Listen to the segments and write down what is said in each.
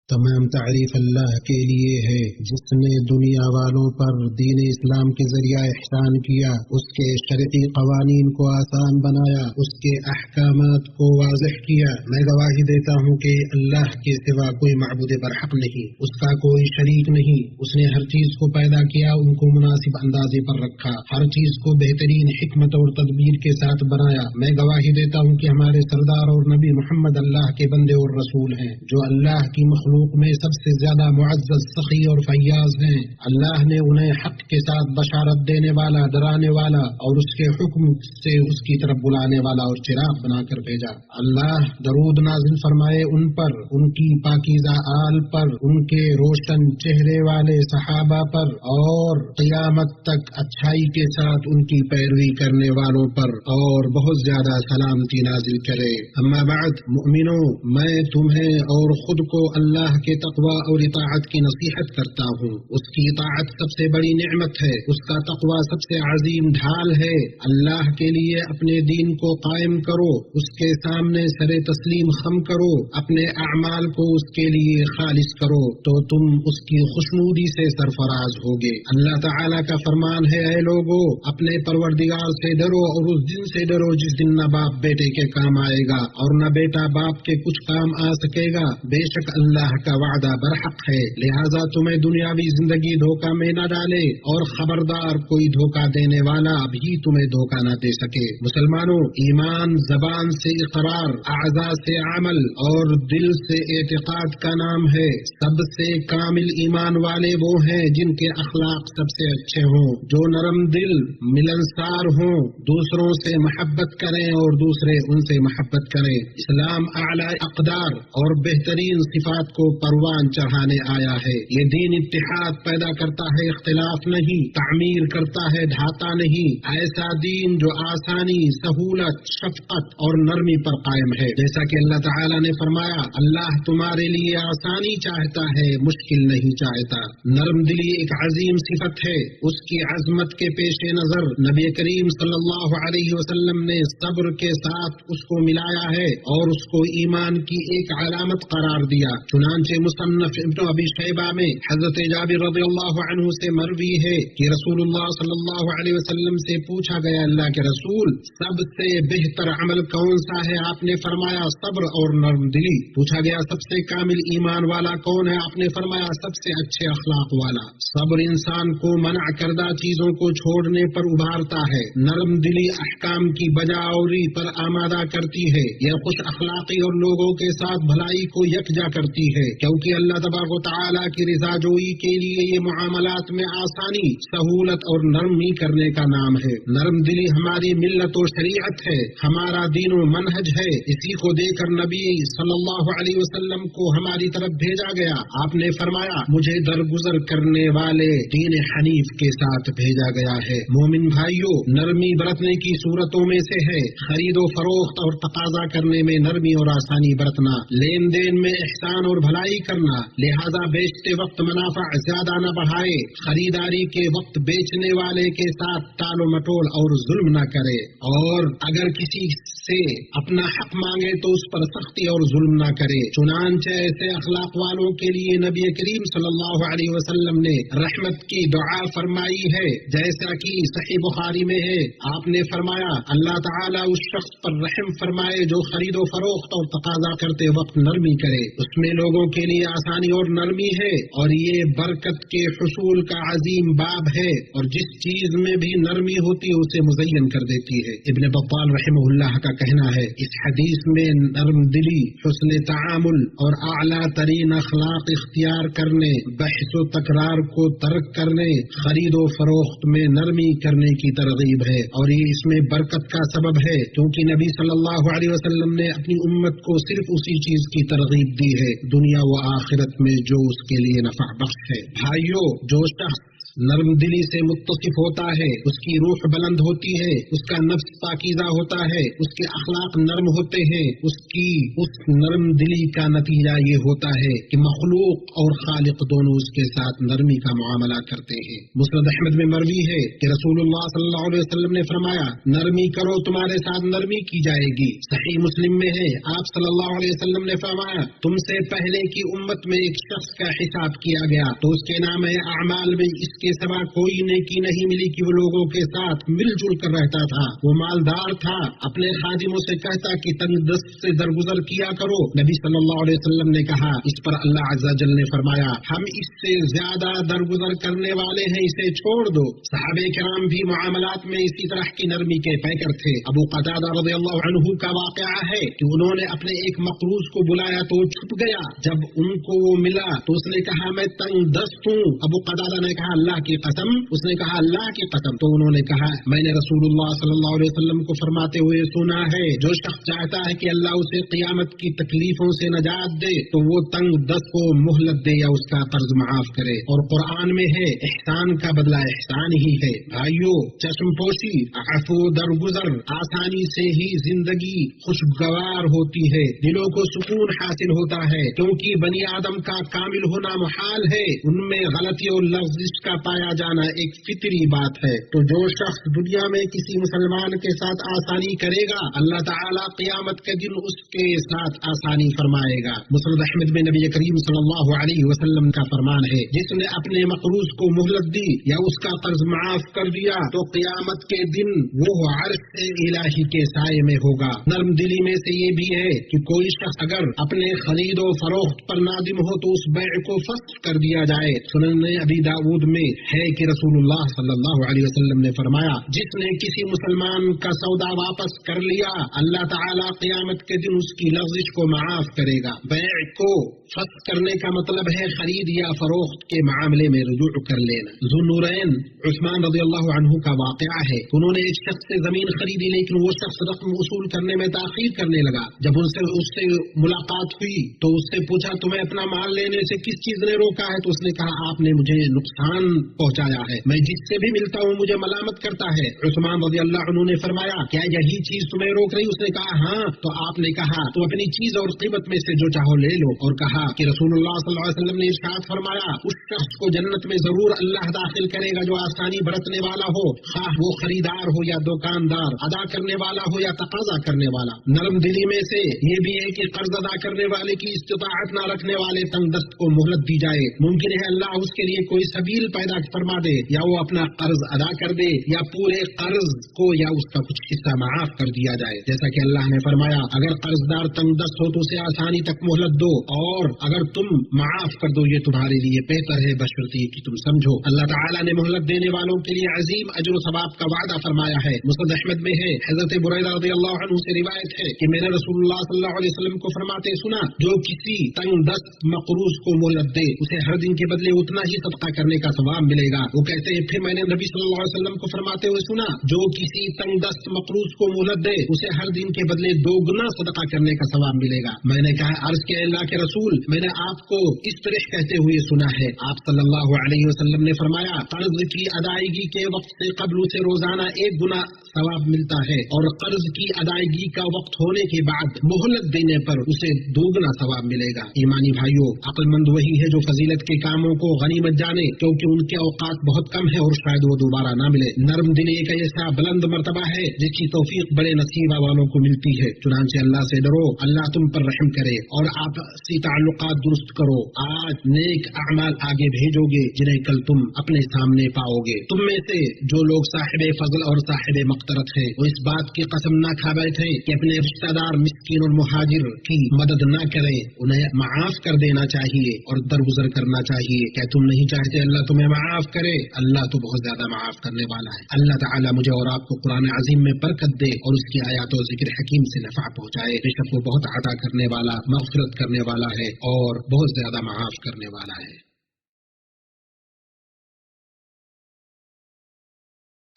تمام تعریف اللہ کے لیے ہے جس نے دنیا والوں پر دین اسلام کے ذریعہ احسان کیا، اس کے شرعی قوانین کو آسان بنایا، اس کے احکامات کو واضح کیا۔ میں گواہی دیتا ہوں کہ اللہ کے سوا کوئی معبود برحق نہیں، اس کا کوئی شریک نہیں۔ اس نے ہر چیز کو پیدا کیا، ان کو مناسب اندازے پر رکھا، ہر چیز کو بہترین حکمت اور تدبیر کے ساتھ بنایا۔ میں گواہی دیتا ہوں کہ ہمارے سردار اور نبی محمد اللہ کے بندے اور رسول ہیں، جو اللہ کی مخلوق میں سب سے زیادہ معزز، سخی اور فیاض ہیں۔ اللہ نے انہیں حق کے ساتھ بشارت دینے والا، ڈرانے والا اور اس کے حکم سے اس کی طرف بلانے والا اور چراغ بنا کر بھیجا۔ اللہ درود نازل فرمائے ان پر، ان کی پاکیزہ آل پر، ان کے روشن چہرے والے صحابہ پر، اور قیامت تک اچھائی کے ساتھ ان کی پیروی کرنے والوں پر، اور بہت زیادہ سلامتی نازل کرے۔ اما بعد، مؤمنوں، میں تمہیں اور خود کو اللہ کے تقوی اور اطاعت کی نصیحت کرتا ہوں۔ اس کی اطاعت سب سے بڑی نعمت ہے، اس کا تقوی سب سے عظیم ڈھال ہے۔ اللہ کے لیے اپنے دین کو قائم کرو، اس کے سامنے سر تسلیم خم کرو، اپنے اعمال کو اس کے لیے خالص کرو، تو تم اس کی خوشنودی سے سرفراز ہوگے۔ اللہ تعالیٰ کا فرمان ہے، اے لوگو، اپنے پروردگار سے ڈرو اور اس دن سے ڈرو جس دن نہ باپ بیٹے کے کام آئے گا اور نہ بیٹا باپ کے کچھ کام آ سکے گا۔ بے شک اللہ کا وعدہ برحق ہے، لہذا تمہیں دنیاوی زندگی دھوکہ میں نہ ڈالے، اور خبردار کوئی دھوکہ دینے والا بھی تمہیں دھوکہ نہ دے سکے۔ مسلمانوں، ایمان زبان سے اقرار، اعضاء سے عمل اور دل سے اعتقاد کا نام ہے۔ سب سے کامل ایمان والے وہ ہیں جن کے اخلاق سب سے اچھے ہوں، جو نرم دل، ملنسار ہوں، دوسروں سے محبت کریں اور دوسرے ان سے محبت کریں۔ اسلام اعلی اقدار اور بہترین صفات کو پروان چڑھانے آیا ہے۔ یہ دین اتحاد پیدا کرتا ہے، اختلاف نہیں، تعمیر کرتا ہے، ڈھاتا نہیں۔ ایسا دین جو آسانی، سہولت، شفقت اور نرمی پر قائم ہے۔ جیسا کہ اللہ تعالیٰ نے فرمایا، اللہ تمہارے لیے آسانی چاہتا ہے، مشکل نہیں چاہتا۔ نرم دلی ایک عظیم صفت ہے۔ اس کی عظمت کے پیش نظر نبی کریم صلی اللہ علیہ وسلم نے صبر کے ساتھ اس کو ملایا ہے اور اس کو ایمان کی ایک علامت قرار دیا۔ چنانچہ مصنف ابن ابی شیبہ میں حضرت جابر رضی اللہ عنہ سے مروی ہے کہ رسول اللہ صلی اللہ علیہ وسلم سے پوچھا گیا، اللہ کے رسول، سب سے بہتر عمل کون سا ہے؟ آپ نے فرمایا صبر اور نرم دلی۔ پوچھا گیا سب سے کامل ایمان والا کون ہے؟ آپ نے فرمایا سب سے اچھے اخلاق والا۔ صبر انسان کو منع کردہ چیزوں کو چھوڑنے پر ابھارتا ہے، نرم دلی احکام کی بجاوری پر آمادہ کرتی ہے، یہ خوش اخلاقی اور لوگوں کے ساتھ بھلائی کو یکجا کرتی ہے، کیونکہ اللہ تبارک و تعالیٰ کی رضا جوئی کے لیے یہ معاملات میں آسانی، سہولت اور نرمی کرنے کا نام ہے۔ نرم دلی ہماری ملت و شریعت ہے، ہمارا دین و منہج ہے۔ اسی کو دے کر نبی صلی اللہ علیہ وسلم کو ہماری طرف بھیجا گیا۔ آپ نے فرمایا، مجھے درگزر کرنے والے دین حنیف کے ساتھ بھیجا گیا ہے۔ مومن بھائیوں، نرمی برتنے کی صورتوں میں سے ہے خرید و فروخت اور تقاضا کرنے میں نرمی اور آسانی برتنا، لین دین میں احسان اور بھلائی کرنا، لہذا بیچتے وقت منافع زیادہ نہ بڑھائے، خریداری کے وقت بیچنے والے کے ساتھ ٹال و مٹول اور ظلم نہ کرے، اور اگر کسی سے اپنا حق مانگے تو اس پر سختی اور ظلم نہ کرے۔ چنانچہ ایسے اخلاق والوں کے لیے نبی کریم صلی اللہ علیہ وسلم نے رحمت کی دعا فرمائی ہے، جیسا کہ صحیح بخاری میں ہے۔ آپ نے فرمایا، اللہ تعالیٰ اس شخص پر رحم فرمائے جو خرید و فروخت اور تقاضا کرتے وقت نرمی کرے، اس میں لوگوں کے لیے آسانی اور نرمی ہے، اور یہ برکت کے حصول کا عظیم باب ہے، اور جس چیز میں بھی نرمی ہوتی ہے اسے مزین کر دیتی ہے۔ ابن بطال رحمہ اللہ کا کہنا ہے، اس حدیث میں نرم دلی، حسن تعامل اور اعلیٰ ترین اخلاق اختیار کرنے، بحث و تکرار کو ترک کرنے، خرید و فروخت میں نرمی کرنے کی ترغیب ہے، اور یہ اس میں برکت کا سبب ہے، کیونکہ نبی صلی اللہ علیہ وسلم نے اپنی امت کو صرف اسی چیز کی ترغیب دی ہے، دنیا و آخرت میں جو اس کے لیے نفع بخش ہے۔ بھائیو، جو شخص نرم دلی سے متصف ہوتا ہے اس کی روح بلند ہوتی ہے، اس کا نفس پاکیزہ ہوتا ہے، اس کے اخلاق نرم ہوتے ہیں، اس نرم دلی کا نتیجہ یہ ہوتا ہے کہ مخلوق اور خالق دونوں اس کے ساتھ نرمی کا معاملہ کرتے ہیں۔ مسند احمد میں مروی ہے کہ رسول اللہ صلی اللہ علیہ وسلم نے فرمایا نرمی کرو تمہارے ساتھ نرمی کی جائے گی۔ صحیح مسلم میں ہے آپ صلی اللہ علیہ وسلم نے فرمایا تم سے پہلے کی امت میں ایک شخص کا حساب کیا گیا تو اس کے نام اعمال میں اس کے سوا کوئی نیکی نہیں ملی کہ وہ لوگوں کے ساتھ مل جل کر رہتا تھا، وہ مالدار تھا، اپنے خادموں سے کہتا کہ تنگ دست سے درگزر کیا کرو۔ نبی صلی اللہ علیہ وسلم نے کہا اس پر اللہ عز و جل نے فرمایا ہم اس سے زیادہ درگزر کرنے والے ہیں، اسے چھوڑ دو۔ صحابہ کرام بھی معاملات میں اسی طرح کی نرمی کے پیکر تھے۔ ابو قتادہ رضی اللہ عنہ کا واقعہ ہے کہ انہوں نے اپنے ایک مقروض کو بلایا تو وہ چھپ گیا، جب ان کو وہ ملا تو اس نے کہا میں تنگ دست ہوں۔ ابو قتادہ نے کہا اللہ کی قسم؟ اس نے کہا اللہ کی قسم۔ تو انہوں نے کہا میں نے رسول اللہ صلی اللہ علیہ وسلم کو فرماتے ہوئے سنا ہے جو شخص چاہتا ہے کہ اللہ اسے قیامت کی تکلیفوں سے نجات دے تو وہ تنگ دست کو مہلت دے یا اس کا قرض معاف کرے، اور قرآن میں ہے احسان کا بدلہ احسان ہی ہے۔ بھائیو، چشم پوشی، عفو درگزر، آسانی سے ہی زندگی خوشگوار ہوتی ہے، دلوں کو سکون حاصل ہوتا ہے، کیونکہ بنی آدم کا کامل ہونا محال ہے، ان میں غلطی اور لغزش کا پایا جانا ایک فطری بات ہے۔ تو جو شخص دنیا میں کسی مسلمان کے ساتھ آسانی کرے گا اللہ تعالیٰ قیامت کے دن اس کے ساتھ آسانی فرمائے گا۔ مسند احمد میں نبی کریم صلی اللہ علیہ وسلم کا فرمان ہے جس نے اپنے مقروض کو مہلت دی یا اس کا قرض معاف کر دیا تو قیامت کے دن وہ عرش الہی کے سائے میں ہوگا۔ نرم دلی میں سے یہ بھی ہے کہ کوئی شخص اگر اپنے خرید و فروخت پر نادم ہو تو اس بیع کو فسخ کر دیا جائے۔ سنن ابی داؤد میں ہے کہ رسول اللہ صلی اللہ علیہ وسلم نے فرمایا جس نے کسی مسلمان کا سودا واپس کر لیا اللہ تعالیٰ قیامت کے دن اس کی لغزش کو معاف کرے گا۔ بیع کو فسخ کرنے کا مطلب ہے خرید یا فروخت کے معاملے میں رجوع کر لینا۔ ذو النورین عثمان رضی اللہ عنہ کا واقعہ ہے، انہوں نے ایک شخص سے زمین خریدی لیکن وہ شخص رقم وصول کرنے میں تاخیر کرنے لگا۔ جب اس سے ملاقات ہوئی تو اس سے پوچھا تمہیں اپنا مال لینے سے کس چیز نے روکا ہے؟ تو اس نے کہا آپ نے مجھے نقصان پہنچایا ہے، میں جس سے بھی ملتا ہوں مجھے ملامت کرتا ہے۔ عثمان رضی اللہ عنہ نے فرمایا کیا یہی چیز تمہیں روک رہی؟ اس نے کہا ہاں۔ تو آپ نے کہا تو اپنی چیز اور قیمت میں سے جو چاہو لے لو، اور کہا کہ رسول اللہ صلی اللہ علیہ وسلم نے ارشاد فرمایا اس شخص کو جنت میں ضرور اللہ داخل کرے گا جو آسانی برتنے والا ہو، خواہ وہ خریدار ہو یا دکاندار، ادا کرنے والا ہو یا تقاضا کرنے والا۔ نرم دلی میں سے یہ بھی ہے کہ قرض ادا کرنے والے کی استطاعت نہ رکھنے والے تنگ دست کو مہلت دی جائے۔ ممکن ہے اللہ اس کے لیے کوئی سبیل پیدا فرما دے، یا وہ اپنا قرض ادا کر دے یا پورے قرض کو یا اس کا کچھ حصہ معاف کر دیا جائے، جیسا کہ اللہ نے فرمایا اگر قرض دار تنگ دست ہو تو اسے آسانی تک مہلت دو، اور اگر تم معاف کر دو یہ تمہارے لیے بہتر ہے بشرطی کہ تم سمجھو۔ اللہ تعالیٰ نے مہلت دینے والوں کے لیے عظیم اجر و ثواب کا وعدہ فرمایا ہے۔ مسند احمد میں ہے حضرت بریدہ رضی اللہ عنہ سے روایت ہے کہ میں نے رسول اللہ صلی اللہ علیہ وسلم کو فرماتے سنا جو کسی تنگ دست مقروض کو مہلت دے اسے ہر دن کے بدلے اتنا ہی صدقہ کرنے کا ثواب ملے گا۔ وہ کہتے ہیں پھر میں نے نبی صلی اللہ علیہ وسلم کو فرماتے ہوئے سنا جو کسی تنگ دست مقروض کو مہلت دے اسے ہر دن کے بدلے 2 گنا صدقہ کرنے کا ثواب ملے گا۔ میں نے کہا عرض کیا اللہ کے رسول میں نے آپ کو اس طرح کہتے ہوئے سنا ہے۔ آپ صلی اللہ علیہ وسلم نے فرمایا قرض کی ادائیگی کے وقت سے قبل اسے روزانہ 1 گنا ثواب ملتا ہے، اور قرض کی ادائیگی کا وقت ہونے کے بعد مہلت دینے پر اسے 2 گنا ثواب ملے گا۔ ایمانی بھائیوں، عقل مند وہی ہے جو فضیلت کے کاموں کو غنیمت جانے کیونکہ ان کے اوقات بہت کم ہے اور شاید وہ دوبارہ نہ ملے۔ نرم دل ایک ایسا بلند مرتبہ ہے جس کی توفیق بڑے نصیبہ والوں کو ملتی ہے۔ چنانچہ اللہ سے ڈرو، اللہ تم پر رحم کرے، اور آپسی تعلقات درست کرو۔ آج نیک اعمال آگے بھیجو گے جنہیں کل تم اپنے سامنے پاؤ گے۔ تم میں سے جو لوگ صاحب فضل اور صاحب مقترت ہیں وہ اس بات کی قسم نہ کھا بیٹھے کہ اپنے رشتہ دار مسکین اور مہاجر کی مدد نہ کریں، انہیں معاف کر دینا چاہیے اور درگزر کرنا چاہیے۔ کیا تم نہیں چاہتے اللہ تمہیں معاف کرے؟ اللہ تو بہت زیادہ معاف کرنے والا ہے۔ اللہ تعالیٰ مجھے اور آپ کو قرآن عظیم میں برکت دے اور اس کی آیات و ذکر حکیم سے نفع پہنچائے۔ بے شک وہ بہت عطا کرنے والا، مغفرت کرنے والا ہے اور بہت زیادہ معاف کرنے والا ہے۔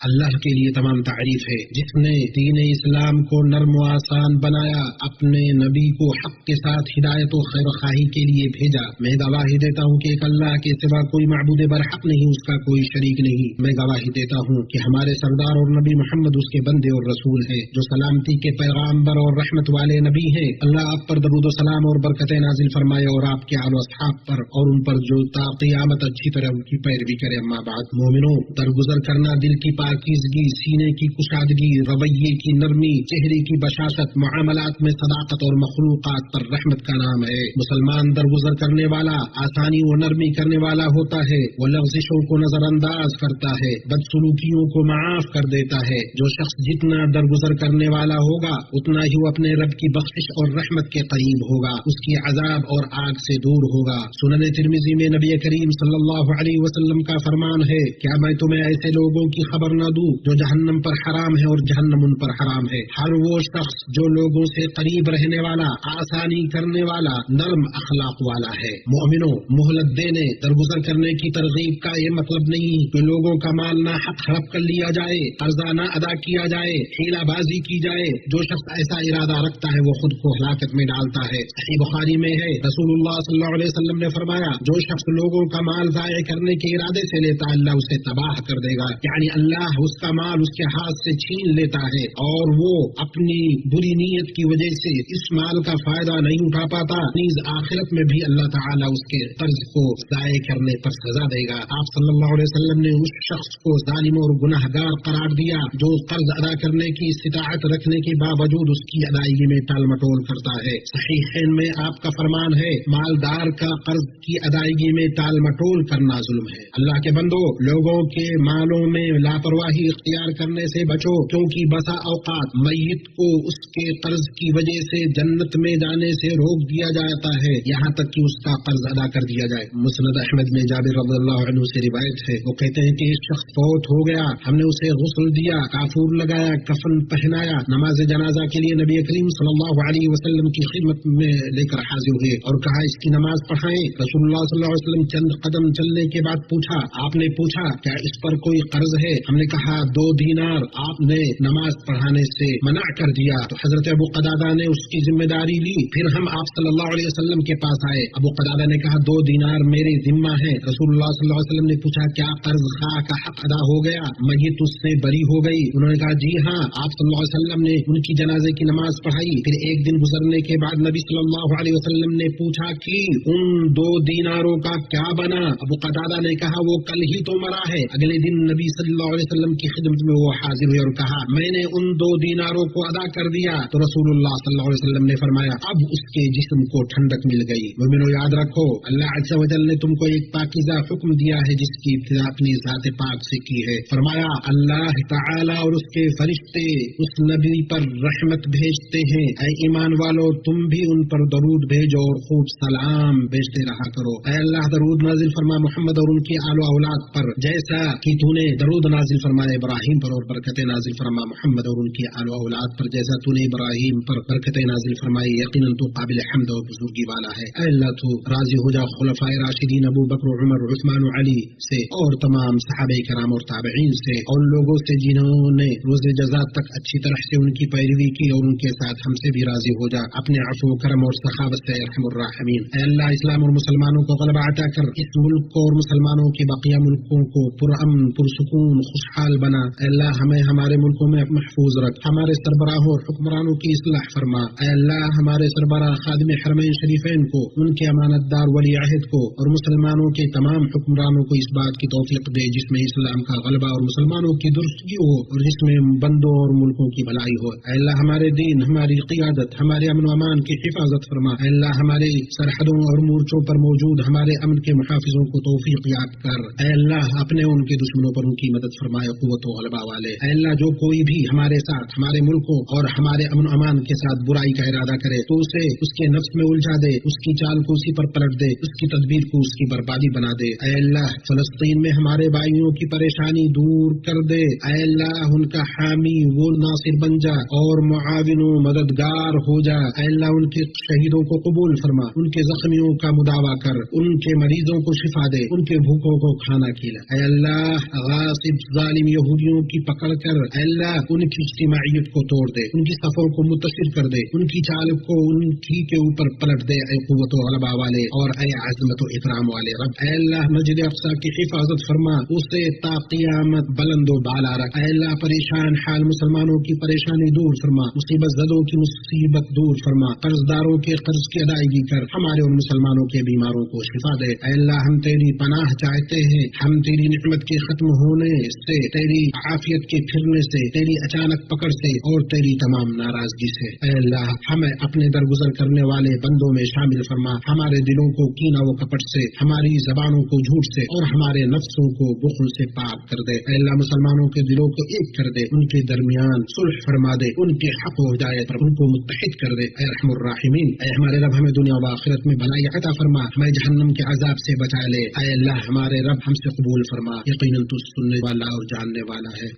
اللہ کے لیے تمام تعریف ہے جس نے دین اسلام کو نرم و آسان بنایا، اپنے نبی کو حق کے ساتھ ہدایت و خیر خواہی کے لیے بھیجا۔ میں گواہی دیتا ہوں کہ ایک اللہ کے سوا کوئی معبود برحق نہیں، اس کا کوئی شریک نہیں۔ میں گواہی دیتا ہوں کہ ہمارے سردار اور نبی محمد اس کے بندے اور رسول ہیں، جو سلامتی کے پیغامبر اور رحمت والے نبی ہیں۔ اللہ آپ پر درود و سلام اور برکتیں نازل فرمائے، اور آپ کے آل و اصحاب پر، اور ان پر جو تا قیامت اچھی طرح ان کی پیروی کرے۔ اما بعد، مومنوں، درگزر کرنا دل کی پاکیزگی، سینے کی کشادگی، رویے کی نرمی، چہرے کی بشاشت، معاملات میں صداقت اور مخلوقات پر رحمت کا نام ہے۔ مسلمان درگزر کرنے والا، آسانی و نرمی کرنے والا ہوتا ہے، وہ لغزشوں کو نظر انداز کرتا ہے، بدسلوکیوں کو معاف کر دیتا ہے۔ جو شخص جتنا درگزر کرنے والا ہوگا اتنا ہی وہ اپنے رب کی بخشش اور رحمت کے قریب ہوگا، اس کی عذاب اور آگ سے دور ہوگا۔ سنن ترمذی میں نبی کریم صلی اللہ علیہ وسلم کا فرمان ہے، کیا میں تمہیں ایسے لوگوں کی خبر نہ دوں جو جہنم پر حرام ہے اور جہنم ان پر حرام ہے؟ ہر وہ شخص جو لوگوں سے قریب رہنے والا، آسانی کرنے والا، نرم اخلاق والا ہے۔ مومنوں، مہلت دینے، درگزر کرنے کی ترغیب کا یہ مطلب نہیں کہ لوگوں کا مال نہ حق ہڑپ کر لیا جائے، قرضہ نہ ادا کیا جائے، ہیلا بازی کی جائے۔ جو شخص ایسا ارادہ رکھتا ہے وہ خود کو ہلاکت میں ڈالتا ہے۔ صحیح بخاری میں ہے، رسول اللہ صلی اللہ علیہ وسلم نے فرمایا، جو شخص لوگوں کا مال ضائع کرنے کے ارادے سے لیتا اللہ اسے تباہ کر دے گا، یعنی اللہ اس کا مال اس کے ہاتھ سے چھین لیتا ہے، اور وہ اپنی بری نیت کی وجہ سے اس مال کا فائدہ نہیں اٹھا پاتا، نیز آخرت میں بھی اللہ تعالیٰ اس کے قرض کو ضائع کرنے پر سزا دے گا۔ آپ صلی اللہ علیہ وسلم نے اس شخص کو ظالم اور گنہگار قرار دیا جو قرض ادا کرنے کی استطاعت رکھنے کے باوجود اس کی ادائیگی میں ٹال مٹول کرتا ہے۔ صحیحین میں آپ کا فرمان ہے، مالدار کا قرض کی ادائیگی میں ٹال مٹول کرنا ظلم ہے۔ اللہ کے بندو، لوگوں کے مالوں میں لاپرواہی اختیار کرنے سے بچو، کیونکہ بسا اوقات میت کو اس کے قرض کی وجہ سے جنت میں جانے سے روک دیا جاتا ہے، یہاں تک کہ اس کا قرض ادا کر دیا جائے۔ مسند احمد میں جابر رضی اللہ عنہ سے روایت ہے، وہ کہتے ہیں کہ ایک شخص فوت ہو گیا، ہم نے اسے غسل دیا، کافور لگایا، کفن پہنایا، نماز جنازہ کے لیے نبی کریم صلی اللہ علیہ وسلم کی خدمت میں لے کر حاضر ہوئے اور کہا اس کی نماز پڑھائیں۔ رسول اللہ صلی اللہ علیہ وسلم چند قدم چلنے کے بعد پوچھا، آپ نے پوچھا کیا اس پر کوئی قرض ہے؟ ہم نے کہا 2 دینار۔ آپ نے نماز پڑھانے سے منع کر دیا تو حضرت ابو قتادہ نے اس کی ذمہ داری لی۔ پھر ہم آپ صلی اللہ علیہ وسلم کے پاس آئے، ابو قتادہ نے کہا 2 دینار میرے ذمہ ہے۔ رسول اللہ صلی اللہ علیہ وسلم نے پوچھا کیا قرض خواہ کا حق ادا ہو گیا؟ میت اس سے بری ہو گئی؟ انہوں نے کہا جی ہاں۔ آپ صلی اللہ علیہ وسلم نے ان کی جنازے کی نماز پڑھائی۔ پھر ایک دن گزرنے کے بعد نبی صلی اللہ علیہ وسلم نے پوچھا کہ ان 2 دیناروں کا کیا بنا؟ ابو قتادہ نے کہا وہ کل ہی تو مرا ہے۔ اگلے دن نبی صلی اللہ علیہ وسلم کی خدمت میں وہ حاضر ہوئے اور کہا میں نے ان 2 دیناروں کو ادا کر دیا۔ تو رسول اللہ صلی اللہ علیہ وسلم نے فرمایا اب اس کے جسم کو ٹھنڈک مل گئی۔ مومنو، یاد رکھو اللہ عز و جل نے تم کو ایک پاکیزہ حکم دیا ہے جس کی ابتدا اپنی ذات پاک سے کی ہے۔ فرمایا اللہ تعالی اور اس کے فرشتے اس نبی پر رحمت بھیجتے ہیں، اے ایمان والو تم بھی ان پر درود بھیجو اور خوب سلام بھیجتے رہا کرو۔ اے اللہ درود نازل فرما محمد اور ان کی آل و اولاد پر، جیسا کہ تو نے درود نازل فرمایا ابراہیم پر اور برکت نازل فرما محمد اور ان کی آل و اولاد پر، جیسا تو نے ابراہیم پر برکت نازل فرمائی، یقیناً تو قابل حمد اور بزرگی والا ہے۔ اے اللہ تو راضی ہو جا خلفائے راشدین ابو بکر عمر عثمان و علی سے اور تمام صحابہ کرام اور تابعین سے اور لوگوں سے جنہوں نے روز جزا تک اچھی طرح سے ان کی پیروی کی، اور ان کے ساتھ ہم سے بھی راضی ہو جا اپنے عفو و کرم اور سخاوت سے ارحم الراحمین۔ اے اللہ اسلام اور مسلمانوں کو غلبہ عطا کر، اس ملک کو اور مسلمانوں کے بقیہ ملکوں کو پرامن پرسکون خوشحال بنا۔ اے اللہ ہمیں ہمارے ملکوں میں محفوظ رکھ، ہمارے سربراہوں اور حکمرانوں کی اصلاح فرما۔ اے اللہ ہمارے سربراہ خادم حرمین شریفین کو، ان کے امانت دار ولی عہد کو اور مسلمانوں کے تمام حکمرانوں کو اس بات کی توفیق دے جس میں اسلام کا غلبہ اور مسلمانوں کی درستگی ہو اور جس میں بندوں اور ملکوں کی بھلائی ہو۔ اے اللہ ہمارے دین، ہماری قیادت، ہمارے امن و امان کی حفاظت فرما۔ اے اللہ ہمارے سرحدوں اور مورچوں پر موجود ہمارے امن کے محافظوں کو توفیق یاد کر۔ اے اللہ اپنے ان کے دشمنوں پر ان کی مدد فرمائے قوت و غلبہ والے۔ اے اللہ جو کوئی بھی ہمارے ساتھ، ہمارے ملکوں اور ہمارے امن و امان کے ساتھ برائی کا ارادہ کرے تو اسے اس کے نفس میں الجھا دے، اس کی چال کو اسی پر پلٹ دے، اس کی تدبیر کو اس کی بربادی بنا دے۔ اے اللہ فلسطین میں ہمارے بھائیوں کی پریشانی دور کر دے۔ اے اللہ ان کا حامی و ناصر بن جا اور معاون و مددگار ہو جا۔ اے اللہ ان کے شہیدوں کو قبول فرما، ان کے زخمیوں کا مداوا کر، ان کے مریضوں کو شفا دے، ان کے بھوکوں کو کھانا کھلا۔ اے اللہ غاصب ظالم یہودیوں کی پکڑ کر اے اللہ ان کی اجتماعیت کو توڑ دے، ان کی صفوں کو متاثر کر دے، ان کی چال کو ان کی کے اوپر پلٹ دے اے قوت و غلبہ والے اور اے عظمت و اکرام والے رب۔ اے اللہ مسجد اقصی کی حفاظت فرما، اسے تا قیامت بلند و بالا رکھ۔ اے اللہ پریشان حال مسلمانوں کی پریشانی دور فرما، مصیبت زدوں کی مصیبت دور فرما، قرض داروں کے قرض کی ادائیگی کر، ہمارے اور مسلمانوں کے بیماروں کو شفا دے۔ اے اللہ ہم تیری پناہ چاہتے ہیں، ہم تیری نعمت کے ختم ہونے سے، تیری عافیت کے پھرنے سے، تیری اچانک پکڑ سے اور تیری تمام ناراضگی سے۔ اے اللہ ہمیں اپنے درگزر کرنے والے بندوں میں شامل فرما، ہمارے دلوں کو کینہ و کپٹ سے، ہماری زبانوں کو جھوٹ سے اور ہمارے نفسوں کو بخل سے پاک کر دے۔ اے اللہ مسلمانوں کے دلوں کو ایک کر دے، ان کے درمیان صلح فرما دے، ان کے حق و ہدایت پر ان کو متحد کر دے۔ اے رحم الراحمین، اے ہمارے رب ہمیں دنیا و آخرت میں بھلائی عطا فرما، ہمیں جہنم کے عذاب سے بچا لے۔ اے اللہ ہمارے رب ہم سے قبول فرما، یقیناً تو سننے والا اور جاننے والا ہے۔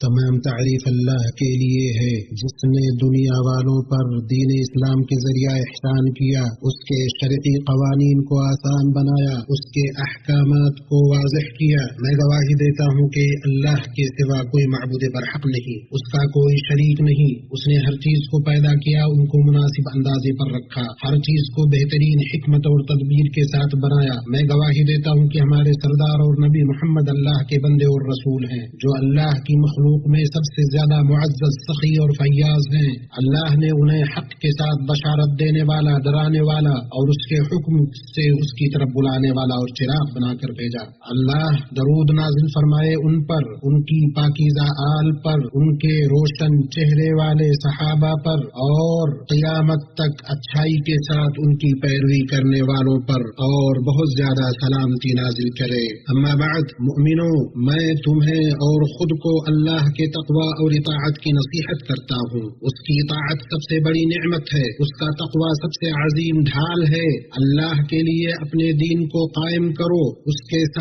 تمام تعریف اللہ کے لیے ہے جس نے دنیا والوں پر دین اسلام کے ذریعہ احسان کیا، اس کے شرعی قوانین کو آسان بنایا، اس کے احکامات کو واضح کیا۔ میں گواہی دیتا ہوں کہ اللہ کے سوا کوئی معبود برحق نہیں، اس کا کوئی شریک نہیں۔ اس نے ہر چیز کو پیدا کیا، ان کو مناسب اندازے پر رکھا، ہر چیز کو بہترین حکمت اور تدبیر کے ساتھ بنایا۔ میں گواہی دیتا ہوں کہ ہمارے سردار اور نبی محمد اللہ کے بندے اور رسول ہیں، جو اللہ کی مخلوق میں سب سے زیادہ معزز، سخی اور فیاض ہیں۔ اللہ نے انہیں حق کے ساتھ بشارت دینے والا، ڈرانے والا اور اس کے حکم سے اس کی طرف بلانے والا اور چراغ بنا کر بھیجا۔ اللہ درود نازل فرمائے ان پر، ان کی پاکیزہ آل پر، ان کے روشن چہرے والے صحابہ پر اور قیامت تک اچھائی کے ساتھ ان کی پیروی کرنے والوں پر، اور بہت زیادہ سلامتی نازل کرے۔ اما بعد، مؤمنوں، میں تمہیں اور خود کو اللہ کے تقوی اور اطاعت کی نصیحت کرتا ہوں۔ اس کی اطاعت سب سے بڑی نعمت ہے، اس کا تقوی سب سے عظیم ڈھال ہے۔ اللہ کے لیے اپنے دین کو قائم کرو، اس کے